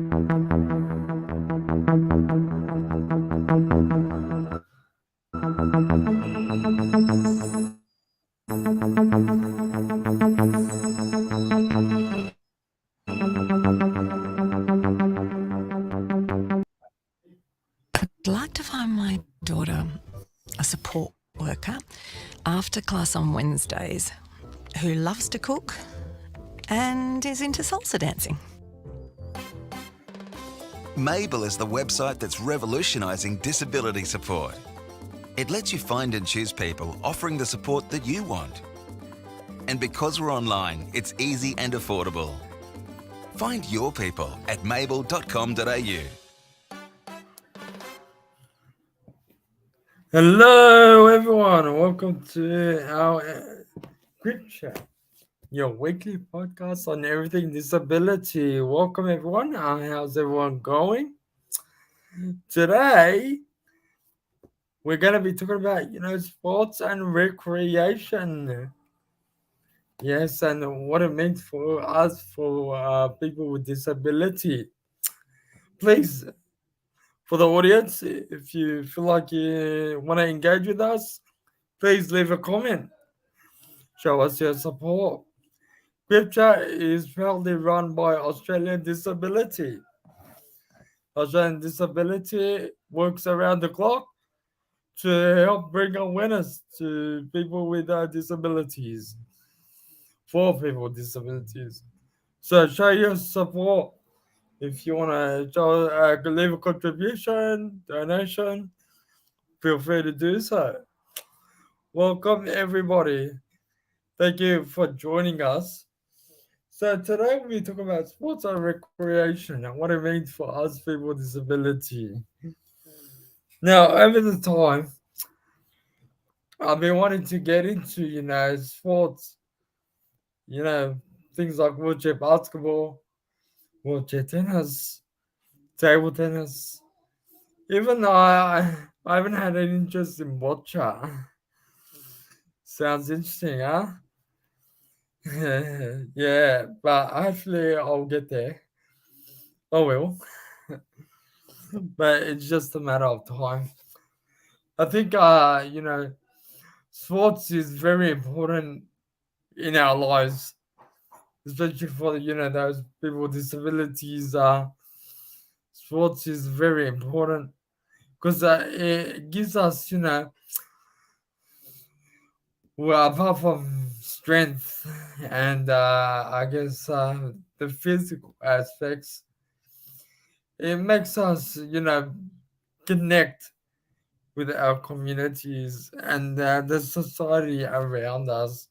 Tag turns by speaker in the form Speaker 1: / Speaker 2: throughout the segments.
Speaker 1: I'd like to find my daughter a support worker after class on Wednesdays who loves to cook and is into salsa dancing.
Speaker 2: Mabel is the website that's revolutionising disability support. It lets you find and choose people offering the support that you want. And because we're online, it's easy and affordable. Find your people at mabel.com.au.
Speaker 3: Hello, everyone, and welcome to our CripChat, your weekly podcast on everything disability. Welcome, everyone. How's everyone going? Today, we're going to be talking about, sports and recreation. Yes, and what it means for us, for people with disability. Please, for the audience, if you feel like you want to engage with us, please leave a comment. Show us your support. CripChat is proudly run by Australian Disability. Australian Disability works around the clock to help bring awareness to people with disabilities, for people with disabilities. So show your support. If you want to leave a contribution, donation, feel free to do so. Welcome, everybody. Thank you for joining us. So today we'll be talking about sports and recreation and what it means for us people with disability. Now, over the time, I've been wanting to get into, sports, things like wheelchair basketball, wheelchair tennis, table tennis. Even though I haven't had an interest in bocce. Sounds interesting, huh? Yeah, but hopefully I'll get there. I will. But it's just a matter of time. I think, sports is very important in our lives, especially for, those people with disabilities. Sports is very important because it gives us, well, apart from strength and I guess the physical aspects, it makes us, connect with our communities and the society around us.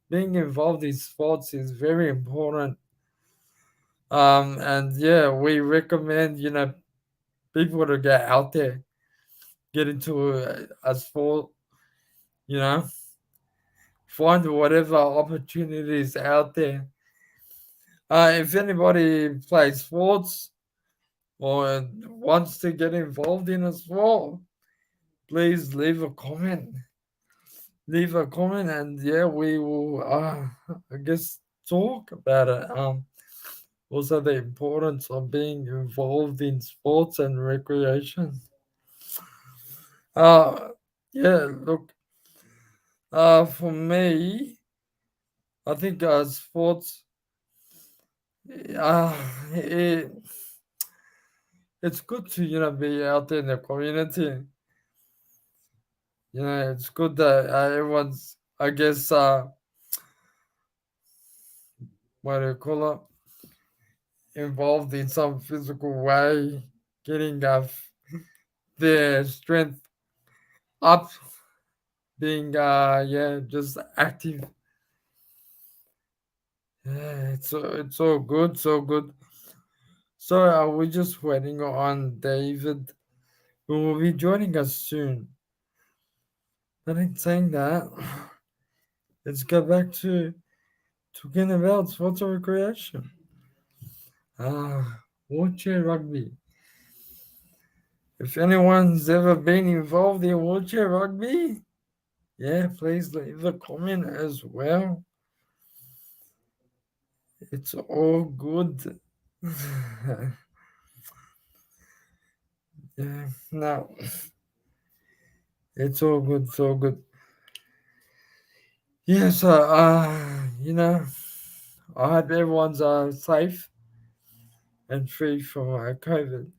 Speaker 3: Being involved in sports is very important. And yeah, we recommend, people to get out there, get into a sport, you know, find whatever opportunities out there. If anybody plays sports or wants to get involved in a sport, please leave a comment. Leave a comment, and yeah, we will, I guess, talk about it. Also, the importance of being involved in sports and recreation. Yeah, look, for me, I think sports, it, it's good to be out there in the community. It's good that everyone's, I guess, what do you call it, involved in some physical way, getting their strength up, being just active. Yeah, it's all good, so good. So we're just waiting on David, who will be joining us soon. But in saying that, let's go back to talking about sports and recreation. Wheelchair rugby. If anyone's ever been involved in wheelchair rugby, yeah, please leave a comment as well. It's all good. Yeah, no, it's all good, it's all good. Yeah, so, I hope everyone's safe and free from COVID.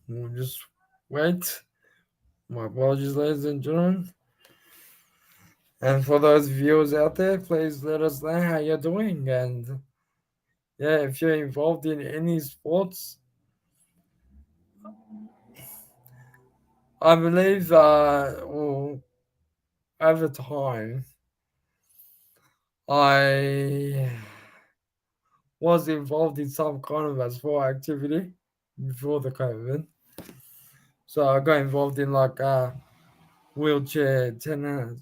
Speaker 3: We'll just wait. My apologies, ladies and gentlemen. And for those viewers out there, please let us know how you're doing. And yeah, if you're involved in any sports, I believe, well, over time, I was involved in some kind of a sport activity before the COVID. So I got involved in like wheelchair tennis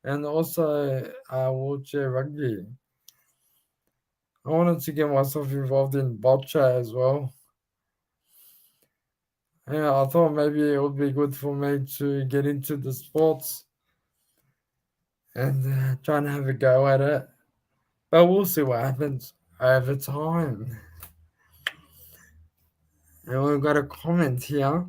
Speaker 3: and also wheelchair rugby. I wanted to get myself involved in bocce as well. Yeah, I thought maybe it would be good for me to get into the sports and try and have a go at it. But we'll see what happens over time. And we've got a comment here.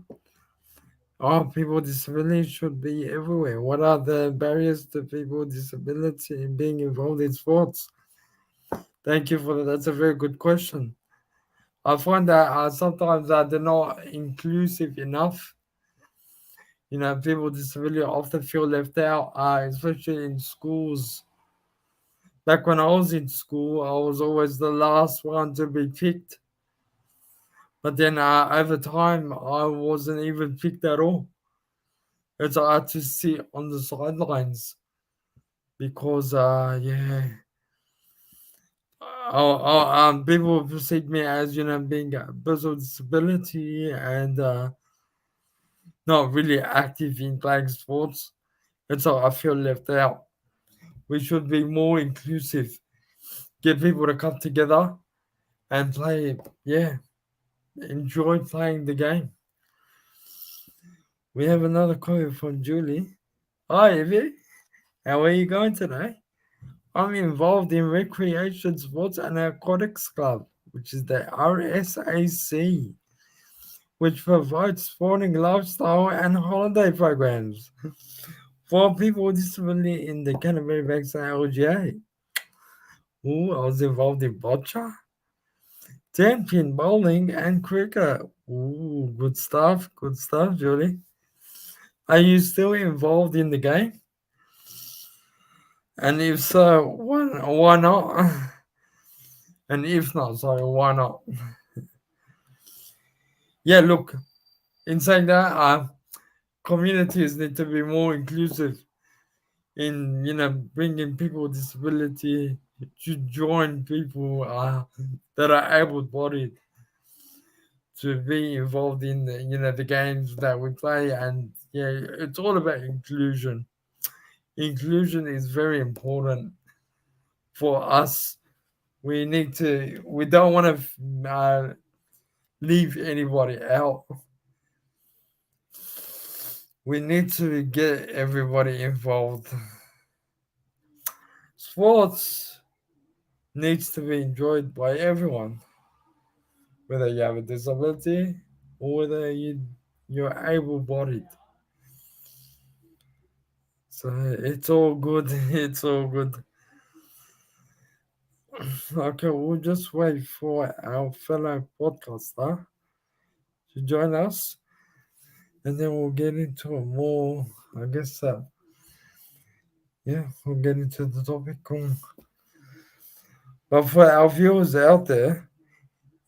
Speaker 3: Oh, people with disability should be everywhere. What are the barriers to people with disability in being involved in sports? Thank you for that. That's a very good question. I find that sometimes they're not inclusive enough. People with disability often feel left out, especially in schools. Back when I was in school, I was always the last one to be picked. But then over time, I wasn't even picked at all. It's hard to sit on the sidelines because, yeah, people perceive me as, being a person with disability and not really active in playing sports. And so I feel left out. We should be more inclusive, get people to come together and play, yeah, enjoy playing the game. We have another comment from Julie. Hi, Ibby. How are you going today? I'm involved in Recreation Sports and Aquatics Club, which is the RSAC, which provides sporting lifestyle and holiday programs for people with disability in the Canterbury Basin LGA. Ooh, I was involved in bocce, 10-pin bowling, and cricket. Ooh, good stuff, Julie. Are you still involved in the game? And if so, why not? And if not, sorry, why not? Yeah, look, in saying that, communities need to be more inclusive in, bringing people with disability to join people that are able-bodied to be involved in the games that we play. And yeah, it's all about inclusion. Inclusion is very important for us. We don't want to leave anybody out. We need to get everybody involved. Sports needs to be enjoyed by everyone, whether you have a disability or whether you're able-bodied. So it's all good. It's all good. Okay, we'll just wait for our fellow podcaster to join us, and then we'll get into a more, I guess, yeah, we'll get into the topic. But for our viewers out there,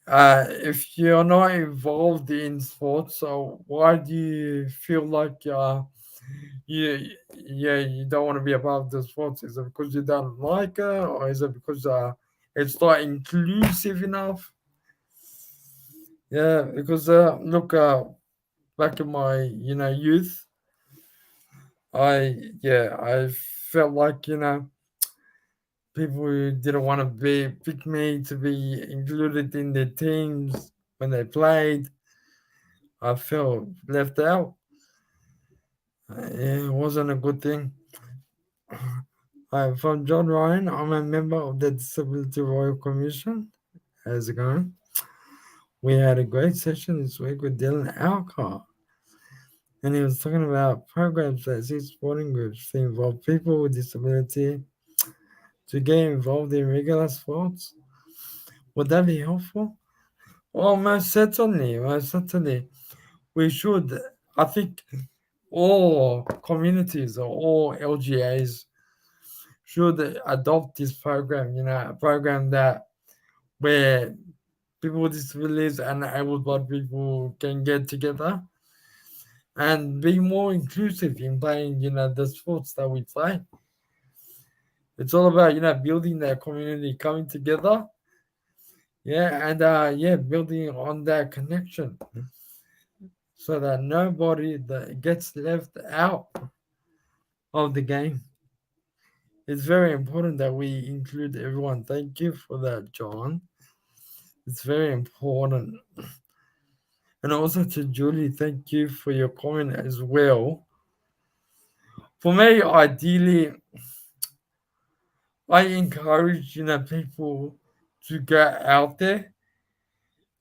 Speaker 3: if you're not involved in sports, so why do you feel like you don't want to be a part of the sports? Is it because you don't like it, or is it because it's not inclusive enough? Yeah, because look, back in my youth, I felt like people who didn't want to pick me to be included in their teams when they played. I felt left out. Yeah, it wasn't a good thing. From John Ryan, I'm a member of the Disability Royal Commission. How's it going? We had a great session this week with Dylan Alcott, and he was talking about programs that see sporting groups to involve people with disability to get involved in regular sports. Would that be helpful? Well, most certainly, most certainly. We should. I think all communities or all LGAs should adopt this program, a program that where people with disabilities and able-bodied people can get together and be more inclusive in playing, the sports that we play. It's all about, building that community, coming together, and building on that connection so that nobody that gets left out of the game. It's very important that we include everyone. Thank you for that, John. It's very important. And also to Julie, thank you for your comment as well. For me, ideally, I encourage people to go out there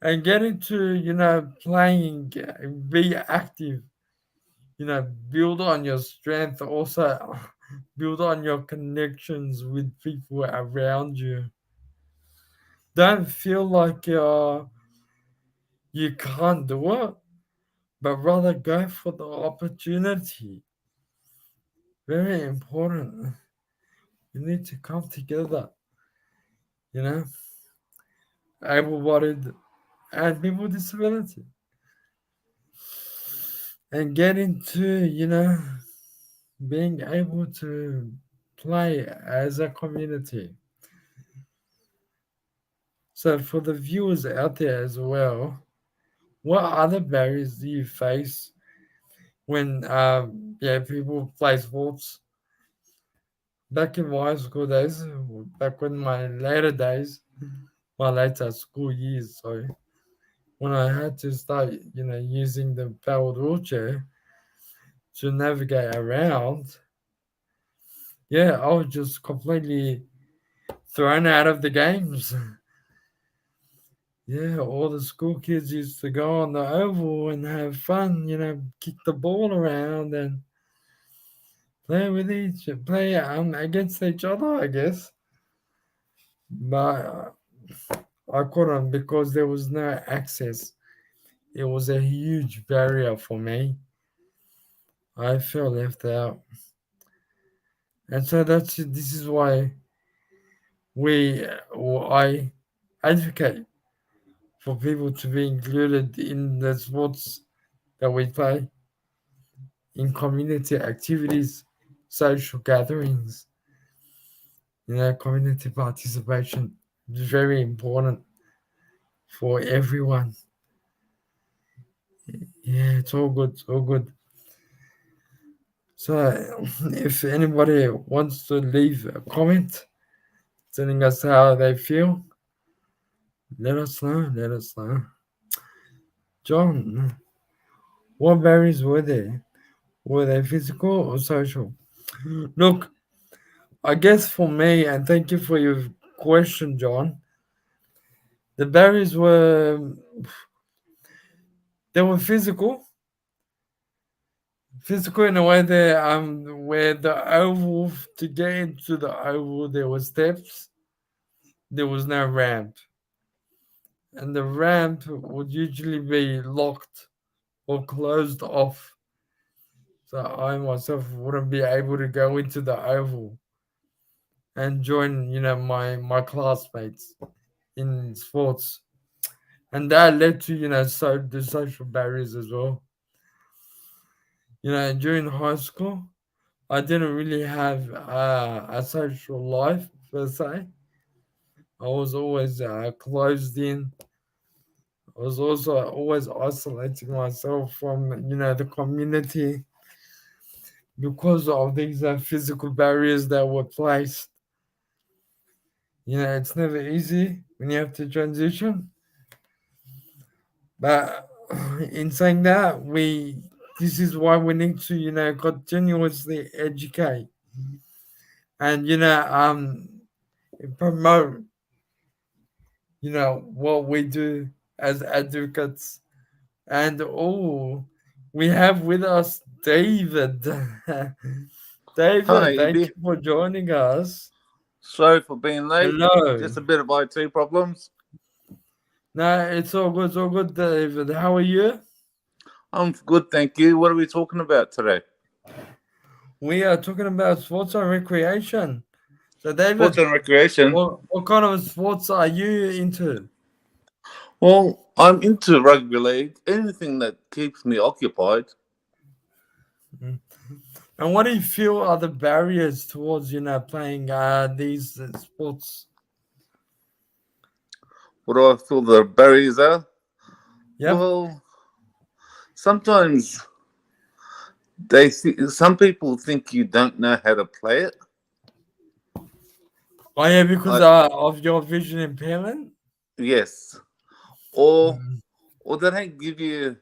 Speaker 3: and get into playing, be active. Build on your strength. Also, build on your connections with people around you. Don't feel like you can't do it, but rather go for the opportunity. Very important. You need to come together, you know, able bodied and people with disability. And get into, being able to play as a community. So, for the viewers out there as well, what other barriers do you face when people play sports? Back in my school days, back in my later days, my later school years, sorry, when I had to start, using the powered wheelchair to navigate around, I was just completely thrown out of the games. Yeah, all the school kids used to go on the oval and have fun, kick the ball around and play against each other, I guess. But I couldn't because there was no access. It was a huge barrier for me. I felt left out. And so this is why I advocate for people to be included in the sports that we play, in community activities, social gatherings. Community participation is very important for everyone. Yeah, it's all good. It's all good. So, if anybody wants to leave a comment telling us how they feel, let us know. Let us know. John, what barriers were there? Were they physical or social? Look, I guess for me, and thank you for your question, John, the barriers were physical. Physical in a way that where the oval, to get into the oval there were steps, there was no ramp. And the ramp would usually be locked or closed off. So I myself wouldn't be able to go into the oval and join, my classmates in sports. And that led to, the social barriers as well. During high school, I didn't really have a social life per se. I was always closed in. I was also always isolating myself from, the community because of these physical barriers that were placed. It's never easy when you have to transition. But in saying that, this is why we need to, continuously educate and promote what we do as advocates. And we have with us David. David,
Speaker 4: Hi,
Speaker 3: thank
Speaker 4: Ibby.
Speaker 3: you for joining us.
Speaker 4: Sorry for being late.
Speaker 3: Hello.
Speaker 4: Just a bit of IT problems.
Speaker 3: No, it's all good. It's all good, David. How are you?
Speaker 4: I'm good, thank you. What are we talking about today?
Speaker 3: We are talking about sports and recreation. So,
Speaker 4: Sports
Speaker 3: David,
Speaker 4: and recreation.
Speaker 3: what kind of sports are you into?
Speaker 4: Well, I'm into rugby league. Anything that keeps me occupied.
Speaker 3: Mm. And what do you feel are the barriers towards playing these sports?
Speaker 4: What do I feel the barriers are?
Speaker 3: Yep.
Speaker 4: Well, sometimes some people think you don't know how to play it.
Speaker 3: Oh yeah, because
Speaker 4: Like,
Speaker 3: of your vision impairment.
Speaker 4: yes, or
Speaker 3: Mm.
Speaker 4: or they don't give you.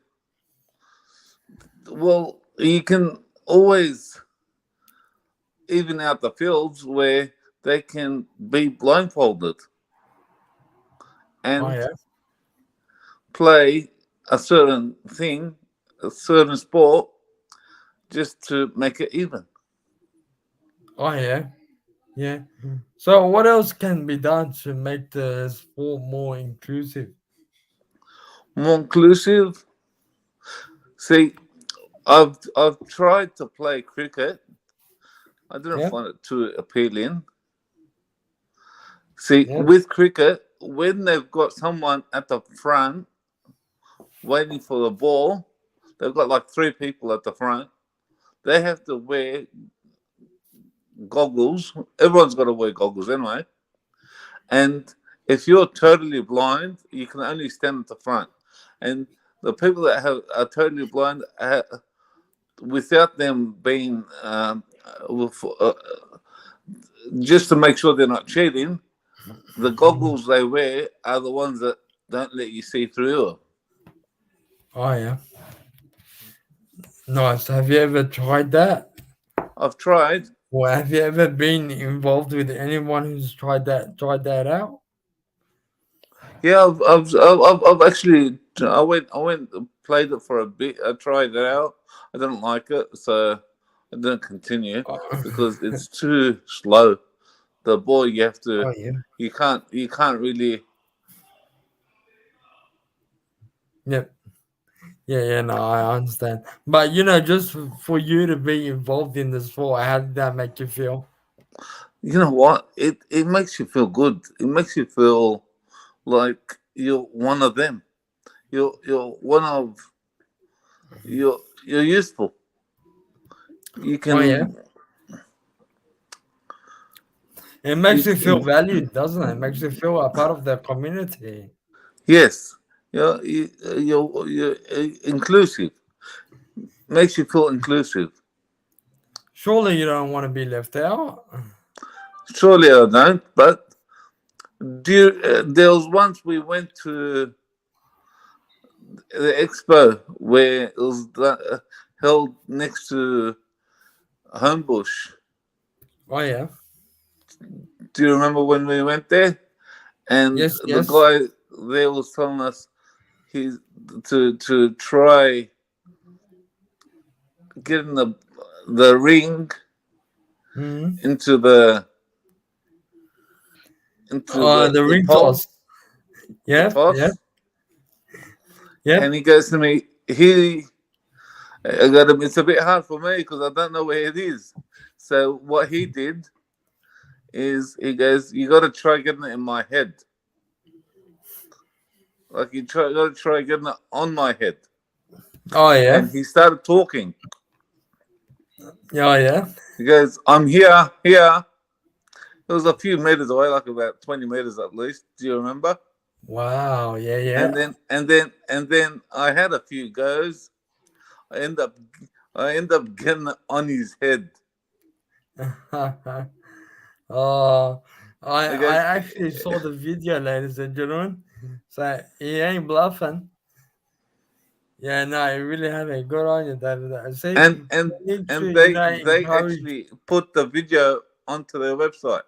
Speaker 4: Well, you can always even out the fields where they can be blindfolded
Speaker 3: Oh
Speaker 4: and
Speaker 3: yeah.
Speaker 4: play a certain thing, a certain sport, just to make it even.
Speaker 3: Oh yeah. Yeah. So what else can be done to make the sport more inclusive?
Speaker 4: More inclusive. See, I've tried to play cricket. I didn't
Speaker 3: Yep.
Speaker 4: find it too appealing. See,
Speaker 3: Yep.
Speaker 4: with cricket, when they've got someone at the front waiting for the ball, they've got like three people at the front. They have to wear goggles. Everyone's got to wear goggles anyway. And if you're totally blind, you can only stand at the front. And the people that are totally blind, without them being just to make sure they're not cheating, the
Speaker 3: Mm.
Speaker 4: goggles they wear are the ones that don't let you see through them.
Speaker 3: Oh yeah. Nice. Have you ever tried that?
Speaker 4: I've tried.
Speaker 3: Or have you ever been involved with anyone who's tried that out?
Speaker 4: Yeah, I've actually I went and played it for a bit. I tried it out. I didn't like it, so I didn't continue
Speaker 3: Oh,
Speaker 4: because it's too slow. The ball you have to,
Speaker 3: oh yeah.
Speaker 4: you can't really.
Speaker 3: Yep. Yeah, yeah, no, I understand. But just for you to be involved in the sport, how did that make you feel?
Speaker 4: You know what? It makes you feel good. It makes you feel like you're one of them. You're one of you're useful. You
Speaker 3: Oh yeah.
Speaker 4: can
Speaker 3: It
Speaker 4: you
Speaker 3: makes you feel
Speaker 4: can
Speaker 3: valued, doesn't it? It makes you feel a part of the community.
Speaker 4: yes. You're inclusive. Makes you feel inclusive.
Speaker 3: Surely you don't want to be left out.
Speaker 4: Surely I don't, but there was once we went to the expo where it was held next to Homebush.
Speaker 3: Oh yeah.
Speaker 4: Do you remember when we went there? And
Speaker 3: Yes,
Speaker 4: the
Speaker 3: yes.
Speaker 4: guy there was telling us he's to try getting the ring
Speaker 3: Mm-hmm.
Speaker 4: into the
Speaker 3: The
Speaker 4: the
Speaker 3: ring
Speaker 4: pole,
Speaker 3: toss.
Speaker 4: the
Speaker 3: Yep, yep,
Speaker 4: toss, and
Speaker 3: yep.
Speaker 4: he goes to me, he I got him. It's a bit hard for me because I don't know where it is. So what he did is he goes, "You got to try getting it in my head. Like got to try getting it on my head."
Speaker 3: Oh yeah.
Speaker 4: And he started talking.
Speaker 3: Oh yeah.
Speaker 4: He goes, "I'm here, here." It was a few meters away, like about 20 meters at least. Do you remember?
Speaker 3: Wow. Yeah,
Speaker 4: And
Speaker 3: yeah.
Speaker 4: then I had a few goes. I end up I end up getting it on his head.
Speaker 3: Oh,
Speaker 4: I
Speaker 3: I
Speaker 4: goes,
Speaker 3: actually saw the video, ladies and gentlemen. So he ain't bluffing. Yeah, no, you really have a good on you, David. See,
Speaker 4: and
Speaker 3: we need to,
Speaker 4: and they
Speaker 3: encourage.
Speaker 4: actually put the video. onto their website.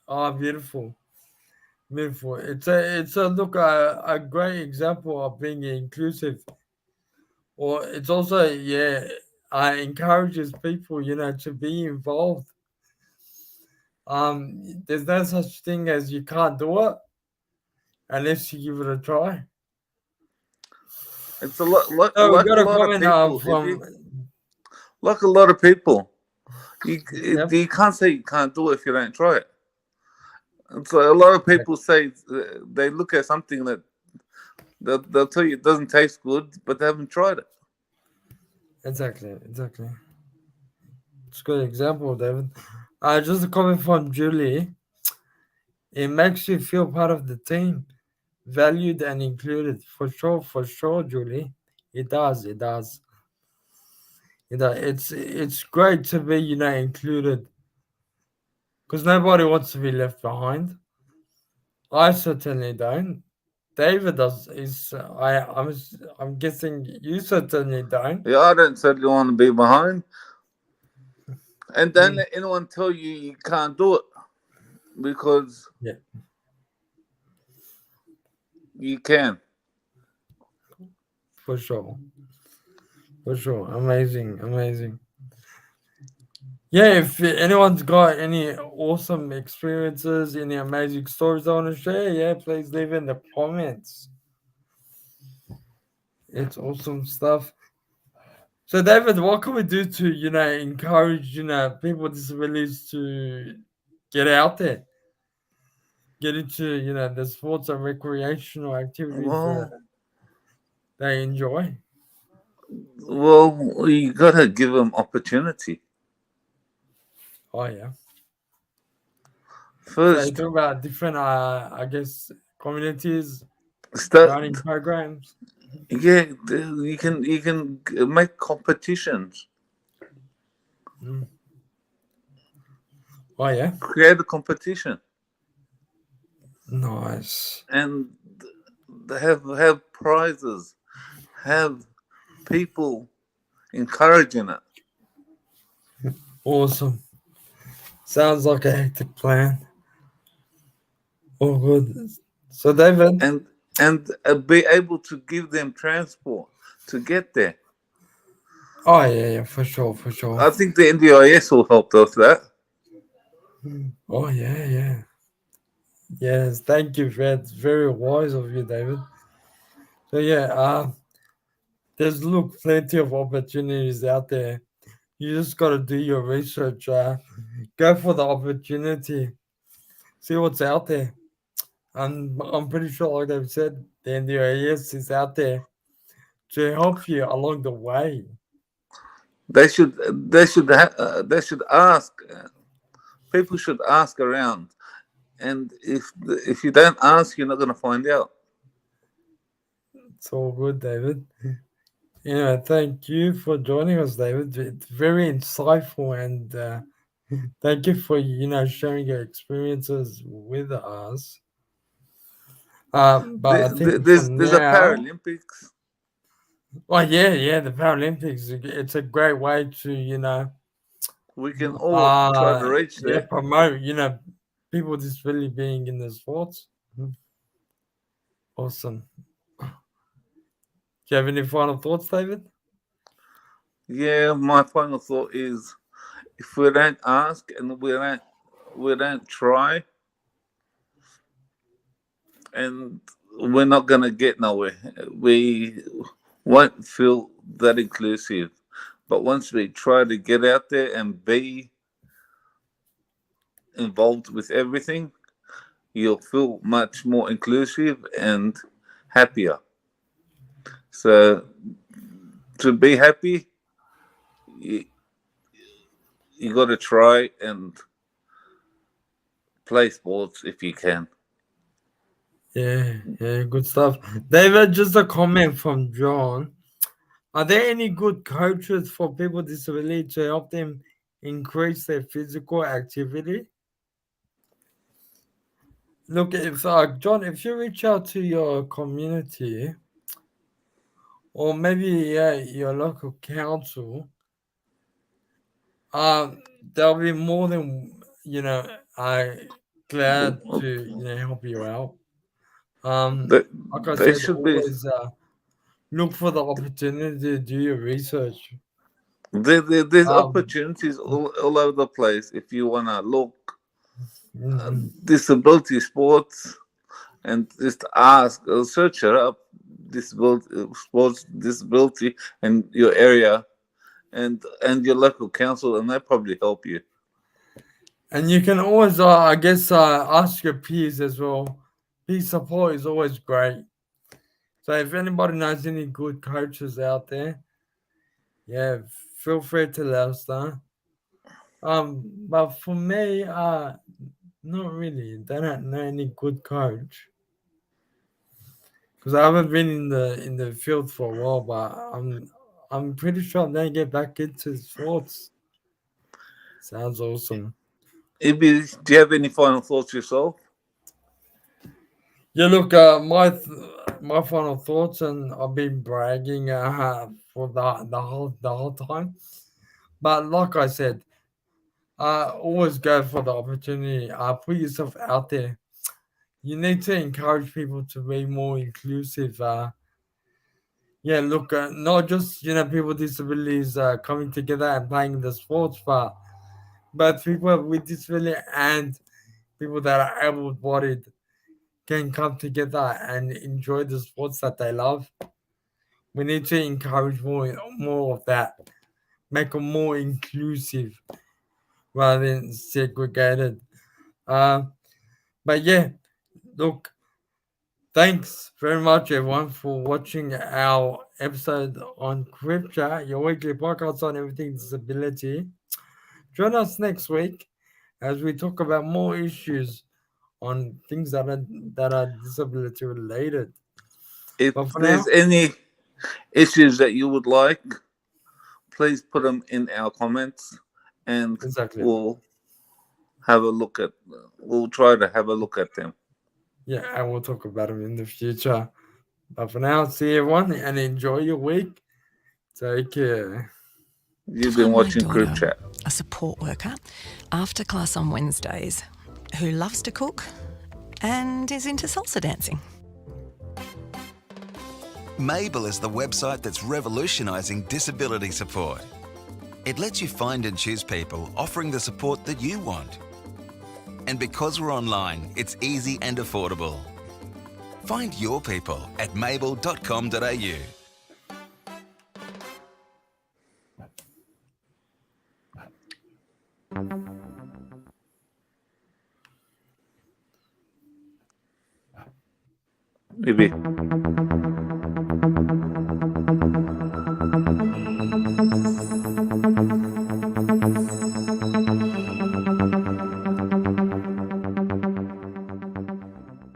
Speaker 3: Oh, beautiful, beautiful. It's a look a great example of being inclusive. Or it's also encourages people, to be involved. There's no such thing as you can't do it unless you give it a try.
Speaker 4: It's a lot,
Speaker 3: So we
Speaker 4: like a
Speaker 3: got a
Speaker 4: lot of
Speaker 3: comment
Speaker 4: people,
Speaker 3: from
Speaker 4: like a lot of people.
Speaker 3: yep,
Speaker 4: You can't say you can't do it if you don't try it. And so a lot of people say they look at something that they'll tell you it doesn't taste good, but they haven't tried it.
Speaker 3: exactly. It's a good example, David. Just a comment from Julie. It makes you feel part of the team, valued and included. For sure, Julie. It does. It's great to be, included. Because nobody wants to be left behind. I certainly don't. David does. I'm guessing you certainly don't.
Speaker 4: Yeah, I don't certainly want to be behind. And don't
Speaker 3: Mm,
Speaker 4: let anyone tell you can't do it, because
Speaker 3: yeah,
Speaker 4: you can.
Speaker 3: for sure. For sure. Amazing. Yeah, if anyone's got any awesome experiences, any amazing stories they want to share, yeah, please leave in the comments. It's awesome stuff. So, David, what can we do to, encourage, people with disabilities to get out there, get into, the sports and recreational activities that
Speaker 4: Well,
Speaker 3: they enjoy?
Speaker 4: you gotta give them opportunity
Speaker 3: Oh, yeah. So, you
Speaker 4: first.
Speaker 3: talk about different, I guess, communities
Speaker 4: Start.
Speaker 3: running programs.
Speaker 4: Yeah, you can make competitions,
Speaker 3: Mm. Oh, yeah.
Speaker 4: create a competition,
Speaker 3: Nice.
Speaker 4: and have prizes, have people encouraging it,
Speaker 3: Awesome. Sounds like a hectic plan. Oh, good. So, David.
Speaker 4: and be able to give them transport to get there.
Speaker 3: Oh, yeah, for sure.
Speaker 4: I think the NDIS will help with that.
Speaker 3: Oh, yeah. Yes, thank you. That's very wise of you, David. So, yeah, there's plenty of opportunities out there. You just got to do your research. Go for the opportunity. See what's out there. I'm pretty sure, like I've said, the NDIS is out there to help you along the way.
Speaker 4: They should ask. People should ask around, and if you don't ask, you're not going to find out.
Speaker 3: It's all good, David. Thank you for joining us, David. It's very insightful, and thank you for sharing your experiences with us. But I think for
Speaker 4: There's a
Speaker 3: now,
Speaker 4: Paralympics.
Speaker 3: well, yeah, the Paralympics. It's a great way to
Speaker 4: We can all try to reach there.
Speaker 3: promote people with disability being in the sports. Awesome. Do you have any final thoughts, David?
Speaker 4: Yeah, my final thought is, if we don't ask and we don't try, and we're not gonna get nowhere. We won't feel that inclusive. But once we try to get out there and be involved with everything, you'll feel much more inclusive and happier. So to be happy, you, you got to try and play sports if you can.
Speaker 3: Yeah, good stuff. David, just a comment from John. Are there any good coaches for people with disability to help them increase their physical activity? Look, if John, if you reach out to your community or maybe your local council, They'll be more than I glad to help you out.
Speaker 4: They,
Speaker 3: Like I
Speaker 4: they
Speaker 3: said,
Speaker 4: should be.
Speaker 3: always look for the opportunity to do your research.
Speaker 4: There's
Speaker 3: Um,
Speaker 4: opportunities all over the place if you want to look
Speaker 3: mhm.
Speaker 4: disability sports and just ask, search it up, disability sports disability in your area and your local council, and they probably help you.
Speaker 3: And you can always, I guess, ask your peers as well. Peer support is always great. So if anybody knows any good coaches out there, yeah, feel free to let us know. But for me, not really. They don't know any good coach because I haven't been in the field for a while. But I'm pretty sure they get back into sports. Sounds awesome.
Speaker 4: Ibby, do you have any final thoughts yourself?
Speaker 3: Yeah, look, my final thoughts, and I've been bragging for the whole time. But like I said, always go for the opportunity. Put yourself out there. You need to encourage people to be more inclusive. Yeah, look, not just people with disabilities coming together and playing the sports, but people with disability and people that are able-bodied can come together and enjoy the sports that they love. We need to encourage more of that, make them more inclusive rather than segregated. Uh, but yeah, look, thanks very much everyone for watching our episode on CripChat, your weekly podcast on everything disability. Join us next week as we talk about more issues on things that are disability related.
Speaker 4: If
Speaker 3: But for now,
Speaker 4: there's any issues that you would like, please put them in our comments, and
Speaker 3: exactly.
Speaker 4: we'll have a look at. We'll try to have a look at them.
Speaker 3: Yeah, and we'll talk about them in the future. But for now, see everyone and enjoy your week. Take care.
Speaker 1: To
Speaker 4: You've been
Speaker 1: find my
Speaker 4: watching
Speaker 1: daughter,
Speaker 4: CripChat.
Speaker 1: a support worker, after class on Wednesdays, who loves to cook and is into salsa dancing.
Speaker 2: Mabel is the website that's revolutionising disability support. It lets you find and choose people offering the support that you want. And because we're online, it's easy and affordable. Find your people at mabel.com.au.
Speaker 4: Maybe.